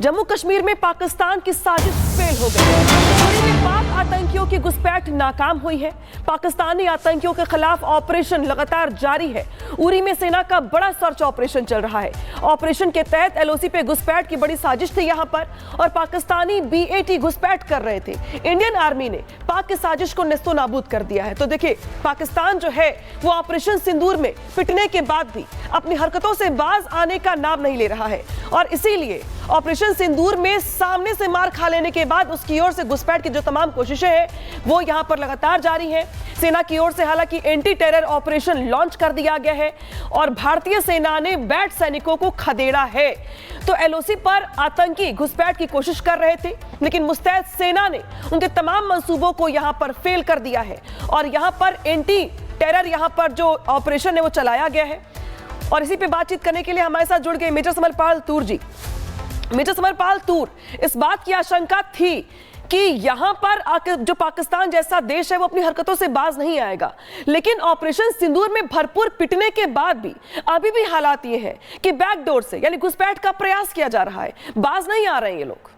जम्मू कश्मीर में पाकिस्तान की साजिश फेल हो गई। पाक आतंकियों की घुसपैठ नाकाम हुई है। पाकिस्तानी आतंकियों के खिलाफ ऑपरेशन लगातार जारी है। उरी में सेना का बड़ा सर्च ऑपरेशन चल रहा है। ऑपरेशन के तहत एलओसी पे घुसपैठ की बड़ी साजिश थी यहां पर, और पाकिस्तानी बीएटी घुसपैठ कर रहे थे। इंडियन आर्मी ने पाक की साजिश को नेस्तो नाबूद कर दिया है। तो देखिए, पाकिस्तान जो है वो ऑपरेशन सिंदूर में पिटने के बाद भी अपनी हरकतों से बाज आने का नाम नहीं ले रहा है, और इसीलिए ऑपरेशन सिंदूर में सामने से मार खा लेने के बाद उसकी ओर से घुसपैठ की जो तमाम कोशिशें हैं वो यहां पर लगातार जारी हैं। सेना की ओर से हालांकि एंटी टेरर ऑपरेशन लॉन्च कर दिया गया है और भारतीय सेना ने बैठ सैनिकों को खदेड़ा है। तो एलओसी पर आतंकी घुसपैठ की कोशिश कर रहे थे, लेकिन मुस्तैद सेना ने उनके तमाम मंसूबों को यहां पर फेल कर दिया है, और यहां पर एंटी टेरर यहां पर जो ऑपरेशन है वो चलाया गया है। और इसी पे बातचीत करने के लिए हमारे साथ जुड़ गए मेजर समरपाल तूर जी। मेजर समरपाल तूर, इस बात की आशंका थी कि यहां पर आकर जो पाकिस्तान जैसा देश है वो अपनी हरकतों से बाज नहीं आएगा, लेकिन ऑपरेशन सिंदूर में भरपूर पिटने के बाद भी अभी भी हालात ये है कि बैकडोर से यानी घुसपैठ का प्रयास किया जा रहा है, बाज नहीं आ रहे हैं ये लोग।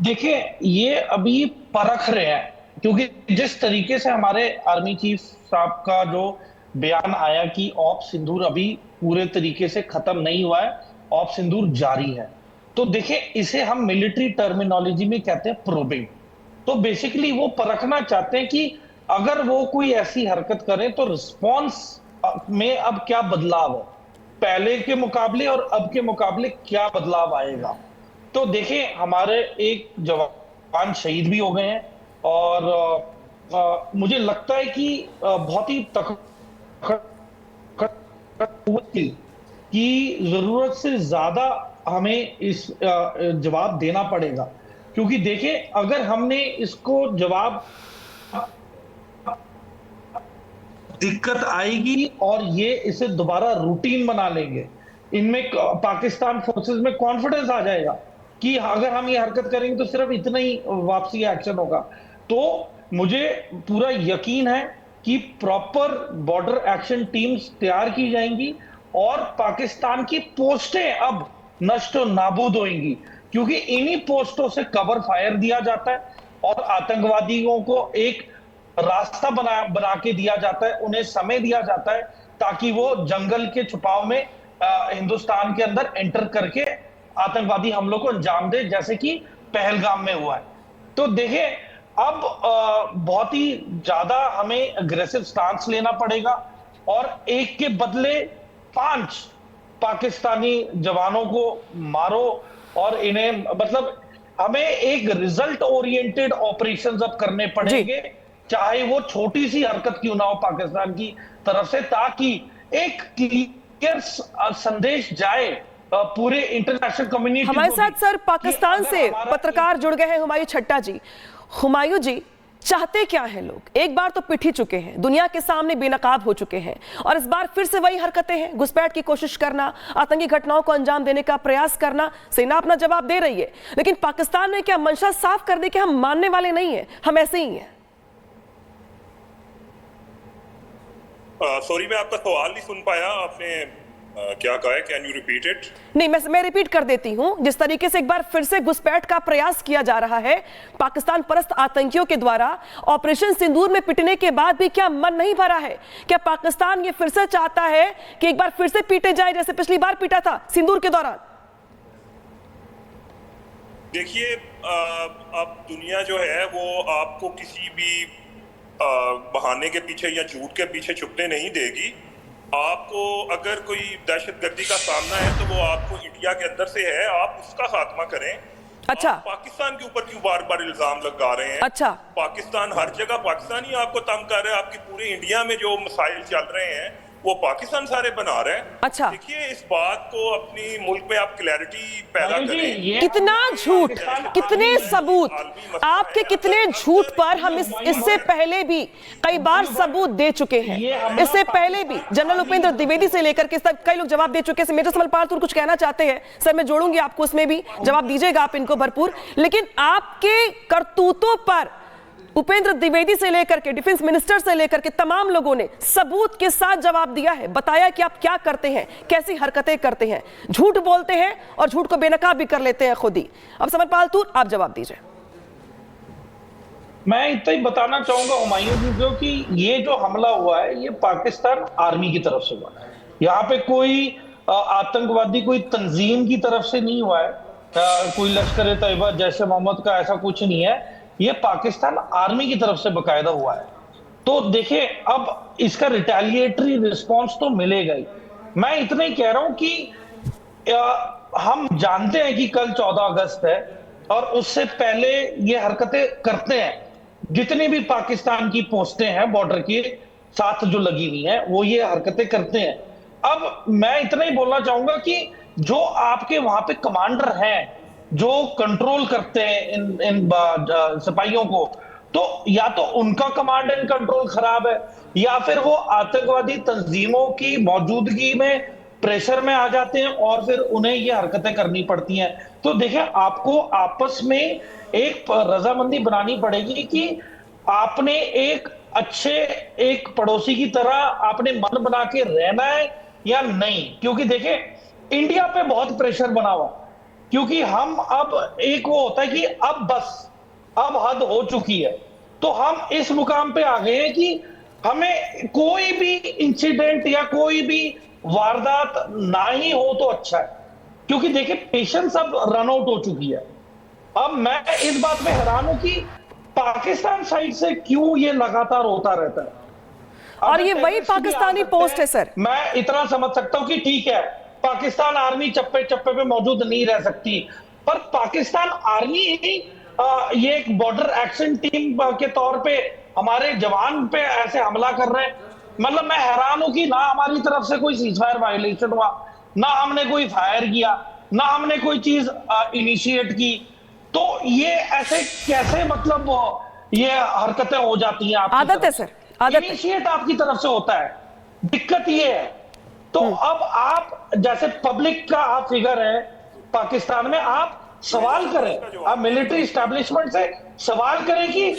देखिए, ये अभी परख रहे हैं, क्योंकि जिस तरीके से हमारे आर्मी चीफ साहब का जो बयान आया कि ऑप सिंदूर अभी पूरे तरीके से खत्म नहीं हुआ है, ऑप सिंदूर जारी है, तो देखिए इसे हम मिलिट्री टर्मिनोलॉजी में कहते हैं प्रोबिंग। तो बेसिकली वो परखना चाहते हैं कि अगर वो कोई ऐसी हरकत करे तो रिस्पॉन्स में अब क्या बदलाव है, पहले के मुकाबले और अब के मुकाबले क्या बदलाव आएगा। तो देखिए, हमारे एक जवान शहीद भी हो गए हैं, और मुझे लगता है कि बहुत ही की जरूरत से ज्यादा हमें इस जवाब देना पड़ेगा, क्योंकि देखिए अगर हमने इसको जवाब दिक्कत आएगी और ये इसे दोबारा रूटीन बना लेंगे, इनमें पाकिस्तान फोर्सेस में कॉन्फिडेंस आ जाएगा कि अगर हम ये हरकत करेंगे तो सिर्फ इतना ही वापसी एक्शन होगा। तो मुझे पूरा यकीन है कि प्रॉपर बॉर्डर एक्शन टीम्स तैयार की जाएंगी और पाकिस्तान की पोस्टें अब नष्ट नाबूद होंगी, क्योंकि इन्हीं पोस्टों से कवर फायर दिया जाता है और आतंकवादियों को एक रास्ता बना के दिया जाता है, उन्हें समय दिया जाता है ताकि वो जंगल के छुपाव में हिंदुस्तान के अंदर एंटर करके आतंकवादी हमलों को अंजाम दे, जैसे कि पहलगाम में हुआ है। तो देखिए, अब बहुत ही ज्यादा हमें अग्रेसिव स्टांस लेना पड़ेगा और एक के बदले 5 पाकिस्तानी जवानों को मारो, और इन्हें मतलब हमें एक रिजल्ट ओरिएंटेड ऑपरेशंस अब करने पड़ेंगे, चाहे वो छोटी सी हरकत क्यों ना हो पाकिस्तान की तरफ से, ताकि एक क्लियर संदेश जाए पूरे इंटरनेशनल कम्युनिटी। हमारे साथ सर पाकिस्तान से पत्रकार जुड़ गए हैं हुमायूं छट्टा जी। हुमायूं जी, चाहते क्या हैं लोग? एक बार तो पिट ही चुके हैं, दुनिया के सामने बेनकाब हो चुके हैं, और इस बार फिर से वही हरकतें हैं, घुसपैठ की कोशिश करना, आतंकी घटनाओं को अंजाम देने का प्रयास करना। सेना अपना जवाब दे रही है, लेकिन पाकिस्तान ने क्या मंशा साफ कर दी कि हम मानने वाले नहीं हैं, हम ऐसे ही हैं? सॉरी, मैं आपका सवाल नहीं सुन पाया। आपने क्या कहा है? Can you repeat it? नहीं, मैं रिपीट कर देती हूं। जिस तरीके से एक बार फिर से घुसपैठ का प्रयास किया जा रहा है पाकिस्तान परस्त आतंकियों के द्वारा ऑपरेशन सिंदूर में पिटने के बाद भी, क्या मन नहीं भरा है? क्या पाकिस्तान ये फिर से चाहता है कि एक बार फिर से पीटे जाए जैसे पिछली बार पीटा था सिंदूर के दौरान? देखिए, अब दुनिया जो है वो आपको किसी भी बहाने के पीछे या झूठ के पीछे छुपने नहीं देगी। आपको अगर कोई दहशतगर्दी का सामना है तो वो आपको इंडिया के अंदर से है, आप उसका खात्मा करें। अच्छा, आप पाकिस्तान के ऊपर क्यों बार बार इल्जाम लगा रहे हैं? अच्छा, पाकिस्तान हर जगह पाकिस्तान ही आपको तंग कर रहा है। आपकी पूरे इंडिया में जो मसाइल चल रहे हैं वो पाकिस्तान सारे बना रहे हैं। अच्छा, देखिए, इस बात को अपनी मुल्क में आप क्लैरिटी पैदा करें। कितना झूठ, कितने सबूत, आपके कितने झूठ पर हम इससे पहले भी कई बार सबूत दे चुके हैं। इससे पहले भी जनरल उपेंद्र द्विवेदी से लेकर के सब कई लोग जवाब दे चुके हैं। मेजर समरपाल तूर कुछ कहना चाहते हैं? सर, मैं जोड़ूंगी आपको, उसमें भी जवाब दीजिएगा आप इनको भरपूर, लेकिन आपके करतूतों पर उपेंद्र द्विवेदी से लेकर के डिफेंस मिनिस्टर से लेकर के तमाम लोगों ने सबूत के साथ जवाब दिया है, बताया कि आप क्या करते हैं, कैसी हरकतें करते हैं, झूठ बोलते हैं और झूठ को बेनकाब भी कर लेते हैं खुद ही। अब समरपाल तूर आप जवाब दीजिए। मैं इतना ही बताना चाहूंगा हुमायूं जी को कि ये जो हमला हुआ है ये पाकिस्तान आर्मी की तरफ से हुआ है। यहाँ पे कोई आतंकवादी कोई तंजीम की तरफ से नहीं हुआ है, कोई लश्कर तैयबा जैसे मोहम्मद का ऐसा कुछ नहीं है, ये पाकिस्तान आर्मी की तरफ से बकायदा हुआ है। तो देखिए अब इसका रिटेलिएटरी रिस्पॉन्स तो मिलेगा ही। मैं इतना ही कह रहा हूं कि हम जानते हैं कि कल 14 अगस्त है और उससे पहले ये हरकतें करते हैं। जितनी भी पाकिस्तान की पोस्टें हैं बॉर्डर के साथ जो लगी हुई हैं वो ये हरकतें करते हैं। अब मैं इतना ही बोलना चाहूंगा कि जो आपके वहां पे कमांडर हैं जो कंट्रोल करते हैं इन सिपाहियों को, तो या तो उनका कमांड एंड कंट्रोल खराब है या फिर वो आतंकवादी तंजीमों की मौजूदगी में प्रेशर में आ जाते हैं और फिर उन्हें ये हरकतें करनी पड़ती हैं। तो देखिए आपको आपस में एक रजामंदी बनानी पड़ेगी कि आपने एक अच्छे एक पड़ोसी की तरह आपने मन बना के रहना है या नहीं, क्योंकि देखिए इंडिया पे बहुत प्रेशर बना हुआ, क्योंकि हम अब एक वो होता है कि अब बस अब हद हो चुकी है। तो हम इस मुकाम पे आ गए हैं कि हमें कोई भी इंसिडेंट या कोई भी वारदात ना ही हो तो अच्छा है, क्योंकि देखिए पेशेंस अब रन आउट हो चुकी है। अब मैं इस बात में हैरान हूं कि पाकिस्तान साइड से क्यों ये लगातार होता रहता है। और ये वही पाकिस्तानी पोस्ट है सर। मैं इतना समझ सकता हूं कि ठीक है पाकिस्तान आर्मी चप्पे चप्पे पे मौजूद नहीं रह सकती, पर पाकिस्तान आर्मी ही ये एक बॉर्डर एक्शन टीम के तौर पे हमारे जवान पे ऐसे हमला कर रहे हैं। मतलब मैं हैरान हूं कि ना हमारी तरफ से कोई सीजफायर वायलेशन हुआ, ना हमने कोई फायर किया, ना हमने कोई चीज इनिशिएट की। तो ये ऐसे कैसे मतलब ये हरकतें हो जाती हैं आपकी आदत है सर, आदत इनिशिएट आपकी तरफ से होता है। दिक्कत ये है। तो अब आप जैसे पब्लिक का आप फिगर है पाकिस्तान में, आप सवाल करें, आप मिलिट्री एस्टेब्लिशमेंट से सवाल करें कि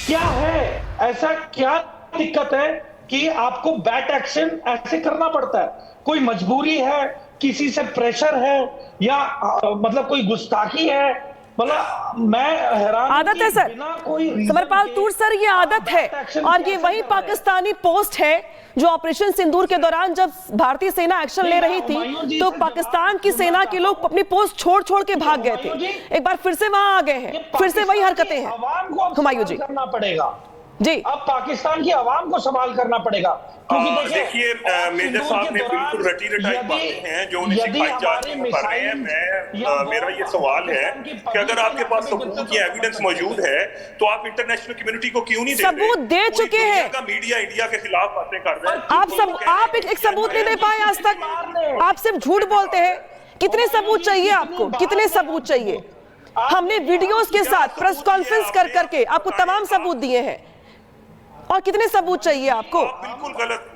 क्या है, ऐसा क्या दिक्कत है कि आपको बैट एक्शन ऐसे करना पड़ता है। कोई मजबूरी है, किसी से प्रेशर है या मतलब कोई गुस्ताखी है। मतलब मैं हैरान आदत है सर, समरपाल तूर सर, ये आदत है। और ये वही पाकिस्तानी पोस्ट है जो ऑपरेशन सिंदूर के दौरान जब भारतीय सेना एक्शन ले रही थी तो पाकिस्तान की सेना के लोग अपनी पोस्ट छोड़ छोड़ के भाग गए थे, एक बार फिर से वहां आ गए हैं, फिर से वही हरकतें हैं। हुमायूं जी करना पड़ेगा जी, अब पाकिस्तान की आवाम को सवाल करना पड़ेगा, क्योंकि देखिए मेजर साहब ने बिल्कुल रटी रटाई बातें हैं जो उन्हें सिखाई जा रही हैं। मेरा ये सवाल है कि अगर आपके पास सबूत या एविडेंस मौजूद है तो आप इंटरनेशनल कम्युनिटी को क्यों नहीं दे रहे? सबूत दे चुके हैं। का मीडिया इंडिया के खिलाफ बातें कर रहे हैं। आप एक सबूत नहीं दे पाए आज तक, आप सिर्फ झूठ बोलते हैं। कितने सबूत चाहिए आपको, कितने सबूत चाहिए? हमने वीडियोस के साथ प्रेस कॉन्फ्रेंस कर करके आपको तमाम सबूत दिए हैं, और कितने सबूत चाहिए आपको? बिल्कुल गलत।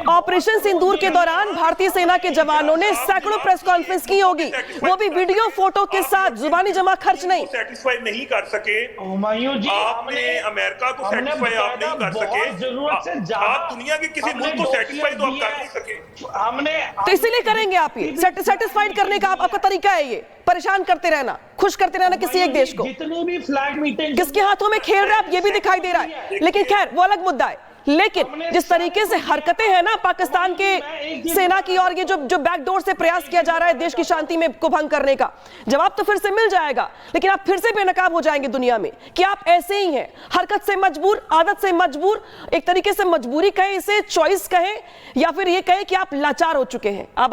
ऑपरेशन सिंदूर के दौरान भारतीय सेना के जवानों ने सैकड़ों प्रेस कॉन्फ्रेंस की होगी, वो भी वीडियो फोटो के साथ, जुबानी जमा खर्च नहीं। सेटिस्फाई नहीं कर सके हुमायूं जी, आपने अमेरिका को सेटिस्फाई आप नहीं कर सके, आप दुनिया के किसी मुल्क को सेटिस्फाई तो आप कर नहीं सके। हमने तो इसीलिए करेंगे आप ये सेटिस्फाइड करने का आपका तरीका है, ये परेशान करते रहना, खुश करते रहना किसी एक देश को। जितनी भी फ्लैग मीटिंग किसके हाथों में खेल रहे हैं आप ये भी दिखाई दे रहा है, लेकिन खैर वो अलग मुद्दा है। लेकिन जिस तरीके से हरकतें हैं ना पाकिस्तान के सेना की, और ये जो बैकडोर से प्रयास किया जा रहा है देश की शांति में को भंग करने का, जवाब तो फिर से मिल जाएगा, लेकिन आप फिर से बेनकाब हो जाएंगे दुनिया में कि आप ऐसे ही हैं, हरकत से मजबूर, आदत से मजबूर। एक तरीके से मजबूरी कहें इसे, चॉइस कहें, या फिर ये कहें कि आप लाचार हो चुके हैं।